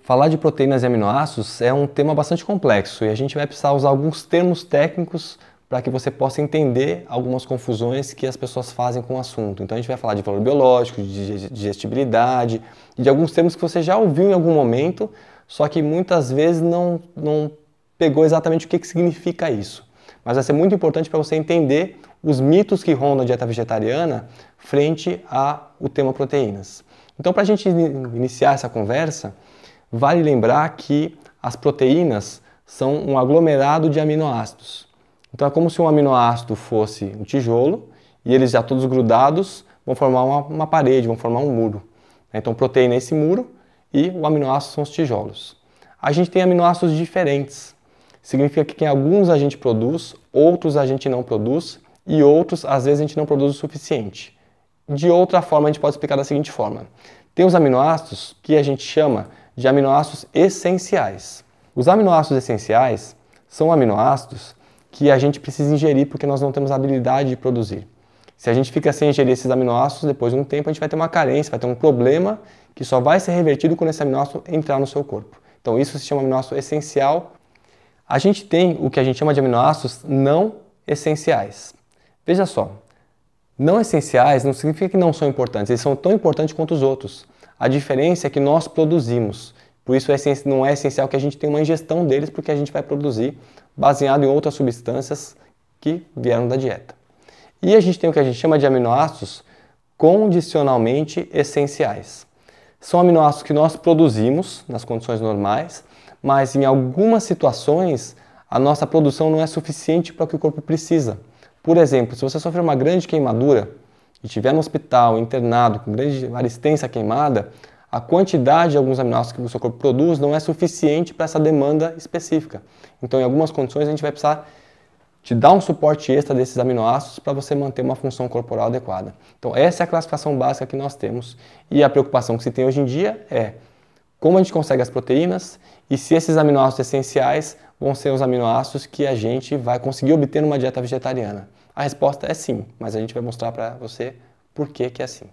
Falar de proteínas e aminoácidos é um tema bastante complexo e a gente vai precisar usar alguns termos técnicos para que você possa entender algumas confusões que as pessoas fazem com o assunto. Então a gente vai falar de valor biológico, de digestibilidade, de alguns termos que você já ouviu em algum momento, só que muitas vezes não pegou exatamente o que significa isso. Mas vai ser muito importante para você entender os mitos que rondam a dieta vegetariana frente ao tema proteínas. Então, para a gente iniciar essa conversa, vale lembrar que as proteínas são um aglomerado de aminoácidos. Então é como se um aminoácido fosse um tijolo e eles já todos grudados vão formar uma parede, vão formar um muro. Então proteína é esse muro e o aminoácido são os tijolos. A gente tem aminoácidos diferentes. Significa que alguns a gente produz, outros a gente não produz e outros às vezes a gente não produz o suficiente. De outra forma a gente pode explicar da seguinte forma. Tem os aminoácidos que a gente chama de aminoácidos essenciais. Os aminoácidos essenciais são aminoácidos que a gente precisa ingerir porque nós não temos a habilidade de produzir. Se a gente fica sem ingerir esses aminoácidos, depois de um tempo a gente vai ter uma carência, vai ter um problema que só vai ser revertido quando esse aminoácido entrar no seu corpo. Então isso se chama aminoácido essencial. A gente tem o que a gente chama de aminoácidos não essenciais. Veja só, não essenciais não significa que não são importantes, eles são tão importantes quanto os outros. A diferença é que nós produzimos, por isso não é essencial que a gente tenha uma ingestão deles, porque a gente vai produzir baseado em outras substâncias que vieram da dieta. E a gente tem o que a gente chama de aminoácidos condicionalmente essenciais. São aminoácidos que nós produzimos nas condições normais, mas em algumas situações a nossa produção não é suficiente para o que o corpo precisa. Por exemplo, se você sofrer uma grande queimadura, e estiver no hospital, internado, com grande resistência queimada, a quantidade de alguns aminoácidos que o seu corpo produz não é suficiente para essa demanda específica. Então, em algumas condições, a gente vai precisar te dar um suporte extra desses aminoácidos para você manter uma função corporal adequada. Então, essa é a classificação básica que nós temos e a preocupação que se tem hoje em dia é como a gente consegue as proteínas e se esses aminoácidos essenciais vão ser os aminoácidos que a gente vai conseguir obter numa dieta vegetariana. A resposta é sim, mas a gente vai mostrar para você por que é assim.